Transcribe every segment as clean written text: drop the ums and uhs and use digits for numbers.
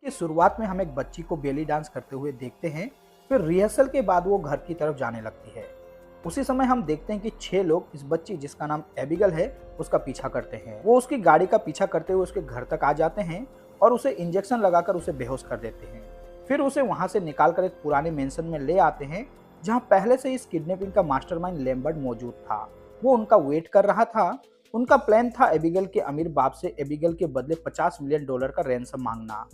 कि शुरुआत में हम एक बच्ची को बेली डांस करते हुए देखते हैं, फिर रिहर्सल के बाद वो घर की तरफ जाने लगती है। उसी समय हम देखते हैं कि 6 लोग इस बच्ची जिसका नाम एबिगल है उसका पीछा करते हैं। वो उसकी गाड़ी का पीछा करते हुए उसके घर तक आ जाते हैं और उसे इंजेक्शन लगाकर उसे बेहोश कर देते हैं। फिर उसे वहां से निकालकर एक पुराने मेंशन में ले आते हैं जहां पहले से इस किडनैपिंग का मास्टरमाइंड लैम्बर्ट मौजूद था। वो उनका वेट कर रहा था। उनका प्लान था एबिगल के अमीर बाप से एबिगल के बदले $50 मिलियन का रैंसम मांगना।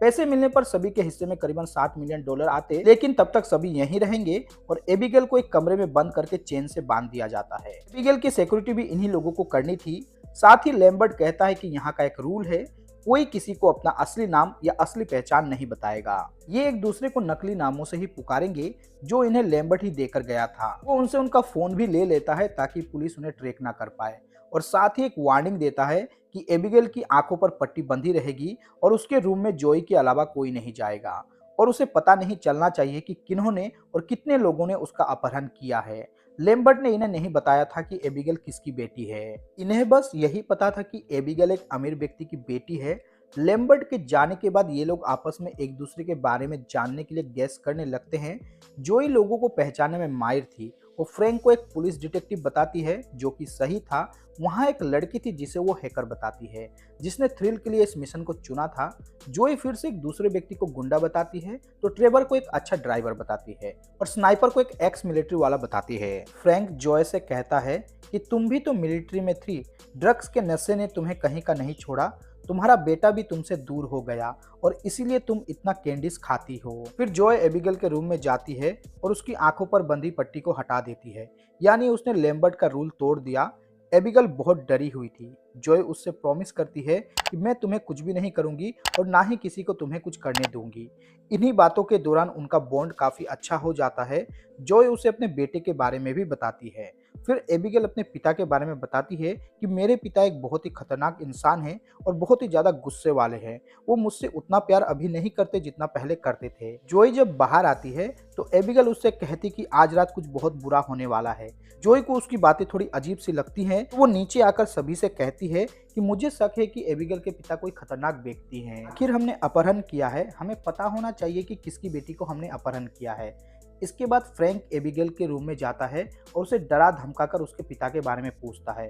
पैसे मिलने पर सभी के हिस्से में करीबन $7 मिलियन आते, लेकिन तब तक सभी यहीं रहेंगे और एबिगल को एक कमरे में बंद करके चेन से बांध दिया जाता है। एबिगल की सिक्योरिटी भी इन्हीं लोगों को करनी थी। साथ ही लैम्बर्ट कहता है कि यहाँ का एक रूल है, कोई किसी को अपना असली नाम या असली पहचान नहीं बताएगा। ये एक दूसरे को नकली नामों से ही पुकारेंगे जो इन्हें लैम्बर्ट ही देकर गया था। वो उनसे उनका फोन भी ले लेता है ताकि पुलिस उन्हें ट्रैक ना कर पाए और साथ ही एक वार्निंग देता है कि एबिगेल की आंखों पर पट्टी बंधी रहेगी और उसके रूम में जोई के अलावा कोई नहीं जाएगा और उसे पता नहीं चलना चाहिए कि किन्होंने और कितने लोगों ने उसका अपहरण किया है। लैम्बर्ट ने इन्हें नहीं बताया था कि एबिगेल किसकी बेटी है। इन्हें बस यही पता था कि एबिगेल एक अमीर व्यक्ति की बेटी है। लैम्बर्ट के जाने के बाद ये लोग आपस में एक दूसरे के बारे में जानने के लिए गैस करने लगते हैं। जोई लोगों को पहचानने में माहिर थी। वो फ्रैंक को एक पुलिस डिटेक्टिव बताती है जो कि सही था। वहाँ एक लड़की थी जिसे वो हैकर बताती है जिसने थ्रिल के लिए इस मिशन को चुना था। जोई फिर से एक दूसरे व्यक्ति को गुंडा बताती है तो ट्रेवर को एक अच्छा ड्राइवर बताती है और स्नाइपर को एक एक्स मिलिट्री वाला बताती है। फ्रैंक जॉय से कहता है कि तुम भी तो मिलिट्री में थी, ड्रग्स के नशे ने तुम्हें कहीं का नहीं छोड़ा, तुम्हारा बेटा भी तुमसे दूर हो गया और इसीलिए तुम इतना कैंडीज खाती हो। फिर जॉय एबिगेल के रूम में जाती है और उसकी आंखों पर बंधी पट्टी को हटा देती है, यानी उसने लैम्बर्ट का रूल तोड़ दिया। एबिगेल बहुत डरी हुई थी। जॉय उससे प्रॉमिस करती है कि मैं तुम्हें कुछ भी नहीं करूंगी और ना ही किसी को तुम्हें कुछ करने दूंगी। इन्हीं बातों के दौरान उनका बॉन्ड काफी अच्छा हो जाता है। जॉय उसे अपने बेटे के बारे में भी बताती है। फिर एबिगेल अपने पिता के बारे में बताती है कि मेरे पिता एक बहुत ही खतरनाक इंसान हैं और बहुत ही ज्यादा गुस्से वाले हैं। वो मुझसे उतना प्यार अभी नहीं करते जितना पहले करते थे। जॉय जब बाहर आती है तो एबिगेल उससे कहती कि आज रात कुछ बहुत बुरा होने वाला है। जॉय को उसकी बातें थोड़ी अजीब सी लगती हैं तो वो नीचे आकर सभी से कहती है कि मुझे शक है कि एबिगेल के पिता कोई खतरनाक व्यक्ति हैं। आखिर हमने अपहरण किया है, हमें पता होना चाहिए कि किसकी बेटी को हमने अपहरण किया है। इसके बाद फ्रैंक एबिगेल के रूम में जाता है और उसे डरा धमकाकर उसके पिता के बारे में पूछता है।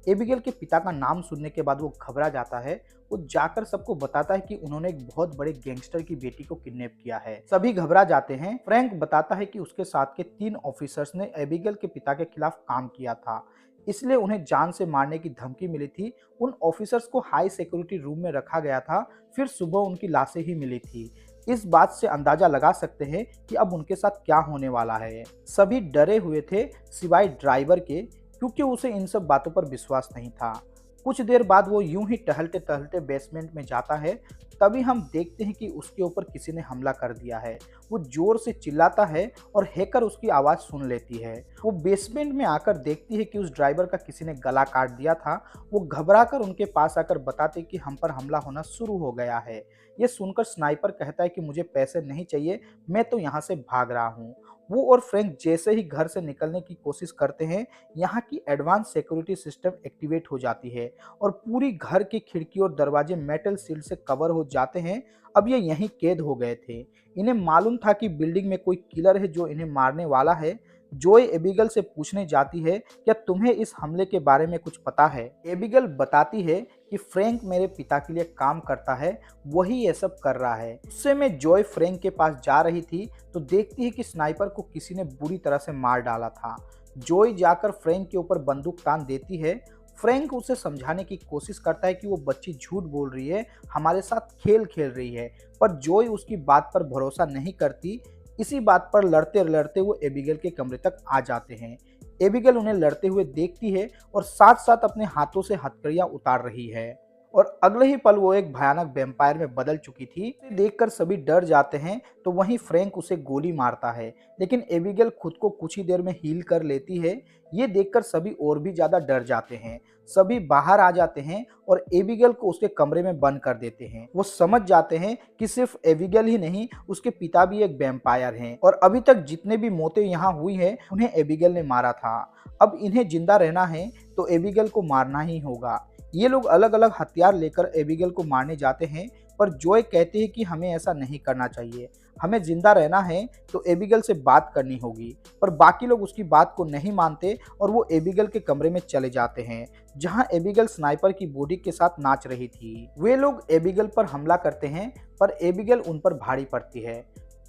एबिगेल के पिता का नाम सुनने के बाद वो घबरा जाता है। वो जाकर सबको बताता है कि उन्होंने एक बहुत बड़े गैंगस्टर की बेटी को किडनैप किया है। सभी घबरा जाते हैं। फ्रैंक बताता है कि उसके साथ के 3 ऑफिसर्स ने एबिगेल के पिता के खिलाफ काम किया था, इसलिए उन्हें जान से मारने की धमकी मिली थी। उन ऑफिसर्स को हाई सिक्योरिटी रूम में रखा गया था। फिर सुबह उनकी लाशें ही मिली थी। इस बात से अंदाजा लगा सकते हैं कि अब उनके साथ क्या होने वाला है। सभी डरे हुए थे सिवाय ड्राइवर के, क्योंकि उसे इन सब बातों पर विश्वास नहीं था। कुछ देर बाद वो यूं ही टहलते टहलते बेसमेंट में जाता है। तभी हम देखते हैं कि उसके ऊपर किसी ने हमला कर दिया है। वो जोर से चिल्लाता है और हैकर उसकी आवाज़ सुन लेती है। वो बेसमेंट में आकर देखती है कि उस ड्राइवर का किसी ने गला काट दिया था। वो घबराकर उनके पास आकर बताते कि हम पर हमला होना शुरू हो गया है। ये सुनकर स्नाइपर कहता है कि मुझे पैसे नहीं चाहिए, मैं तो यहाँ से भाग रहा हूँ। वो और फ्रैंक जैसे ही घर से निकलने की कोशिश करते हैं, यहाँ की एडवांस सिक्योरिटी सिस्टम एक्टिवेट हो जाती है और पूरी घर की खिड़की और दरवाजे मेटल शील्ड से कवर हो जाते हैं। अब ये यहीं कैद हो गए थे। इन्हें मालूम था कि बिल्डिंग में कोई किलर है जो इन्हें मारने वाला है। जॉय एबिगेल से पूछने जाती है, क्या तुम्हें इस हमले के बारे में कुछ पता है? एबिगेल बताती है कि फ्रैंक मेरे पिता के लिए काम करता है, वही ये सब कर रहा है। उससे में जॉय फ्रैंक के पास जा रही थी तो देखती है कि स्नाइपर को किसी ने बुरी तरह से मार डाला था। जॉय जाकर फ्रैंक के ऊपर बंदूक तान देती है। फ्रैंक उसे समझाने की कोशिश करता है कि वो बच्ची झूठ बोल रही है, हमारे साथ खेल खेल रही है, पर जॉय उसकी बात पर भरोसा नहीं करती। इसी बात पर लड़ते लड़ते वो एबिगेल के कमरे तक आ जाते हैं। एबिगेल उन्हें लड़ते हुए देखती है और साथ साथ अपने हाथों से हथकड़ियां उतार रही है और अगले ही पल वो एक भयानक वैम्पायर में बदल चुकी थी। इसे देखकर सभी डर जाते हैं तो वहीं फ्रैंक उसे गोली मारता है, लेकिन एबिगेल खुद को कुछ ही देर में हील कर लेती है। ये देखकर सभी और भी ज्यादा डर जाते हैं। सभी बाहर आ जाते हैं और एबिगेल को उसके कमरे में बंद कर देते हैं। वो समझ जाते हैं कि सिर्फ एबिगेल ही नहीं, उसके पिता भी एक वैम्पायर हैं और अभी तक जितने भी मौतें यहाँ हुई हैं उन्हें एबिगेल ने मारा था। अब इन्हें जिंदा रहना है तो एबिगेल को मारना ही होगा। ये लोग अलग अलग हथियार लेकर एबिगेल को मारने जाते हैं। पर जॉय कहती है कि हमें ऐसा नहीं करना चाहिए, हमें जिंदा रहना है तो एबिगेल से बात करनी होगी। पर बाकी लोग उसकी बात को नहीं मानते और वो एबिगेल के कमरे में चले जाते हैं जहां एबिगेल स्नाइपर की बॉडी के साथ नाच रही थी। वे लोग एबिगेल पर हमला करते हैं पर एबिगेल उन पर भारी पड़ती है।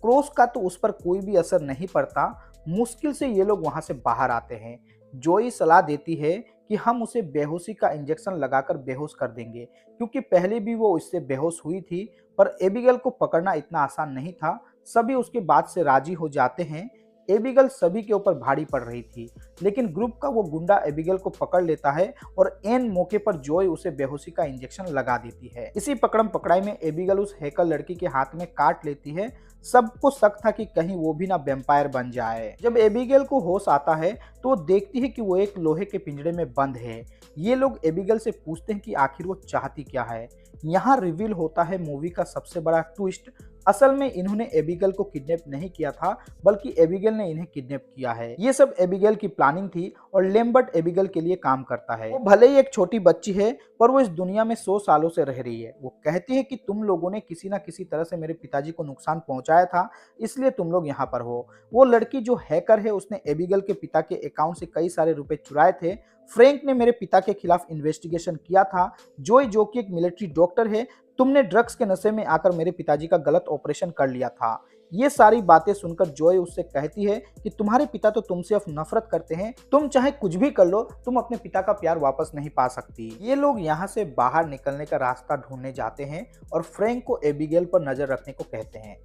क्रॉस का तो उस पर कोई भी असर नहीं पड़ता। मुश्किल से ये लोग वहां से बाहर आते हैं। जॉय सलाह देती है कि हम उसे बेहोशी का इंजेक्शन लगाकर बेहोश कर देंगे, क्योंकि पहले भी वो इससे बेहोश हुई थी। पर एबिगेल को पकड़ना इतना आसान नहीं था। सभी उसके बात से राजी हो जाते हैं। एबिगेल सभी के ऊपर भारी पड़ रही थी, लेकिन ग्रुप का वो गुंडा एबिगेल को पकड़ लेता है और एन मौके पर जॉय उसे बेहोशी का इंजेक्शन लगा देती है। इसी पकड़म पकड़ाई में एबिगेल उस हैकर लड़की के हाथ में काट लेती है। सबको शक था कि कहीं वो भी ना वैम्पायर बन जाए। जब एबिगेल को होश आता है तो वो देखती है कि वो एक लोहे के पिंजरे में बंद है। ये लोग एबिगेल से पूछते हैं कि आखिर वो चाहती क्या है। यहाँ रिवील होता है मूवी का सबसे बड़ा ट्विस्ट। असल में इन्होंने एबिगेल को किडनैप नहीं किया था, बल्कि एबिगेल ने इन्हें किडनैप किया है। ये सब एबिगेल की प्लानिंग थी और लैम्बर्ट एबिगेल के लिए काम करता है। वो भले ही एक छोटी बच्ची है, पर वो इस दुनिया में 100 सालों से रह रही है। वो कहती है कि तुम लोगों ने किसी ना किसी तरह से मेरे पिताजी को नुकसान पहुंचाया था, इसलिए तुम लोग यहाँ पर हो। वो लड़की जो हैकर है, उसने एबिगेल के पिता के अकाउंट से कई सारे रुपए चुराए थे। फ्रैंक ने मेरे पिता के खिलाफ इन्वेस्टिगेशन किया था। जॉय जो कि एक मिलिट्री डॉक्टर है, तुमने ड्रग्स के नशे में आकर मेरे पिताजी का गलत ऑपरेशन कर लिया था। ये सारी बातें सुनकर जॉय उससे कहती है कि तुम्हारे पिता तो तुमसे अब नफरत करते हैं, तुम चाहे कुछ भी कर लो, तुम अपने पिता का प्यार वापस नहीं पा सकती। ये लोग यहाँ से बाहर निकलने का रास्ता ढूंढने जाते हैं और फ्रैंक को एबिगेल पर नजर रखने को कहते हैं।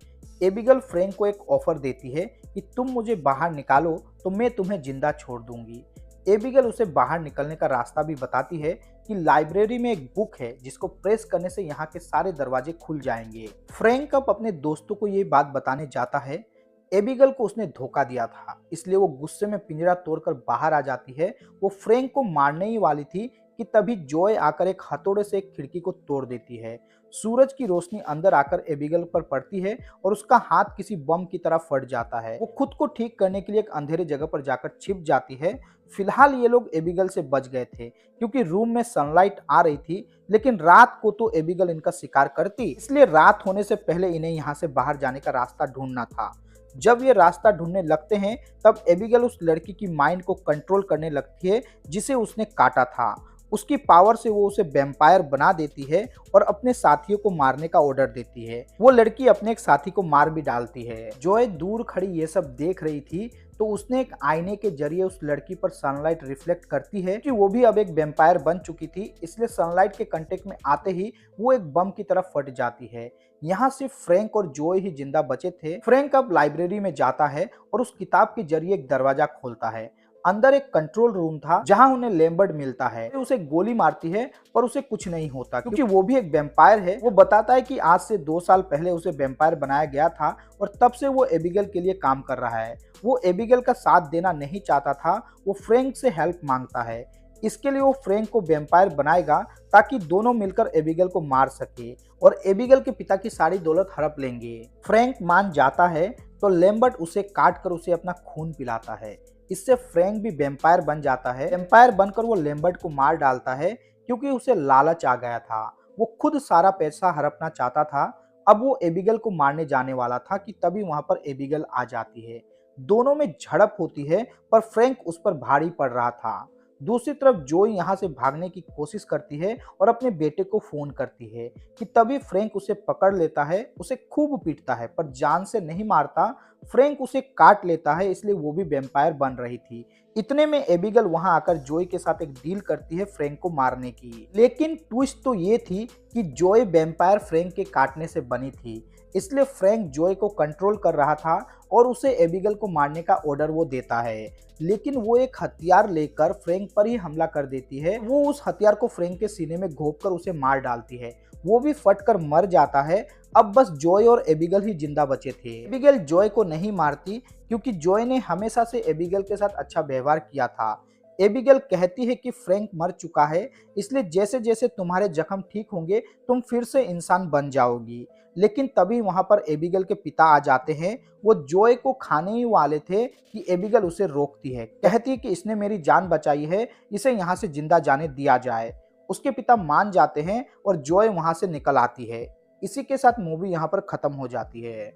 एबिगेल फ्रैंक को एक ऑफर देती है कि तुम मुझे बाहर निकालो तो मैं तुम्हें जिंदा छोड़ दूंगी। एबिगेल उसे बाहर निकलने का रास्ता भी बताती है कि लाइब्रेरी में एक बुक है जिसको प्रेस करने से यहाँ के सारे दरवाजे खुल जाएंगे। फ्रैंक अब अपने दोस्तों को ये बात बताने जाता है। एबिगेल को उसने धोखा दिया था, इसलिए वो गुस्से में पिंजरा तोड़कर बाहर आ जाती है। वो फ्रैंक को मारने ही वाली थी कि तभी जॉय आकर एक हथौड़े से एक खिड़की को तोड़ देती है। सूरज की रोशनी अंदर आकर एबिगेल पर पड़ती है और उसका हाथ किसी बम की तरह फट जाता है। वो खुद को ठीक करने के लिए एक अंधेरे जगह पर जाकर छिप जाती है। फिलहाल ये लोग एबिगेल से बच गए थे, क्योंकि रूम में सनलाइट आ रही थी, लेकिन रात को तो एबिगेल इनका शिकार करती, इसलिए रात होने से पहले इन्हें यहाँ से बाहर जाने का रास्ता ढूंढना था। जब ये रास्ता ढूंढने लगते हैं तब एबिगेल उस लड़की की माइंड को कंट्रोल करने लगती है जिसे उसने काटा था। उसकी पावर से वो उसे वैम्पायर बना देती है और अपने साथियों को मारने का ऑर्डर देती है। वो लड़की अपने एक साथी को मार भी डालती है। जॉय दूर खड़ी ये सब देख रही थी तो उसने एक आईने के जरिए उस लड़की पर सनलाइट रिफ्लेक्ट करती है कि वो भी अब एक वैम्पायर बन चुकी थी, इसलिए सनलाइट के कांटेक्ट में आते ही वो एक बम की तरफ फट जाती है। यहाँ सिर्फ फ्रैंक और जॉय ही जिंदा बचे थे। फ्रैंक अब लाइब्रेरी में जाता है और उस किताब के जरिए एक दरवाजा खोलता है। अंदर एक कंट्रोल रूम था जहां उन्हें लैम्बर्ट मिलता है। उसे गोली मारती है पर उसे कुछ नहीं होता, क्योंकि वो भी एक वैम्पायर है। वो बताता है कि आज से 2 साल पहले उसे वैम्पायर बनाया गया था और तब से वो एबिगेल के लिए काम कर रहा है। वो एबिगेल का साथ देना नहीं चाहता था। वो फ्रैंक से हेल्प मांगता है। इसके लिए वो फ्रैंक को वैम्पायर बनाएगा ताकि दोनों मिलकर एबिगेल को मार सके और एबिगेल के पिता की सारी दौलत हड़प लेंगे। फ्रैंक मान जाता है तो लैम्बर्ट उसे काट कर उसे अपना खून पिलाता है। इससे फ्रैंक भी वैम्पायर बन जाता है। वैम्पायर बनकर वो लैम्बर्ट को मार डालता है, क्योंकि उसे लालच आ गया था। वो खुद सारा पैसा हड़पना चाहता था। अब वो एबिगेल को मारने जाने वाला था कि तभी वहां पर एबिगेल आ जाती है। दोनों में झड़प होती है, पर फ्रैंक उस पर भारी पड़ रहा था। दूसरी तरफ जॉय यहाँ से भागने की कोशिश करती है और अपने बेटे को फोन करती है कि तभी फ्रैंक उसे पकड़ लेता है। उसे खूब पीटता है पर जान से नहीं मारता। फ्रैंक उसे काट लेता है, इसलिए वो भी वैम्पायर बन रही थी। इतने में एबिगेल वहां आकर जॉय के साथ एक डील करती है फ्रैंक को मारने की। लेकिन ट्विस्ट तो ये थी कि जॉय वैम्पायर फ्रैंक के काटने से बनी थी, इसलिए फ्रैंक जॉय को कंट्रोल कर रहा था और उसे एबिगेल को मारने का ऑर्डर वो देता है। लेकिन वो एक हथियार लेकर फ्रैंक पर ही हमला कर देती है। वो उस हथियार को फ्रैंक के सीने में घोंपकर उसे मार डालती है। वो भी फटकर मर जाता है। अब बस जॉय और एबिगेल ही जिंदा बचे थे। एबिगेल जॉय को नहीं मारती, क्योंकि जॉय ने हमेशा से एबिगेल के साथ अच्छा व्यवहार किया था। एबिगेल कहती है कि फ्रैंक मर चुका है, इसलिए जैसे जैसे तुम्हारे जख्म ठीक होंगे तुम फिर से इंसान बन जाओगी। लेकिन तभी वहां पर एबिगेल के पिता आ जाते हैं। वो जॉय को खाने ही वाले थे कि एबिगेल उसे रोकती है। कहती है कि इसने मेरी जान बचाई है, इसे यहाँ से जिंदा जाने दिया जाए। उसके पिता मान जाते हैं और जॉय वहां से निकल आती है। इसी के साथ मूवी यहाँ पर खत्म हो जाती है।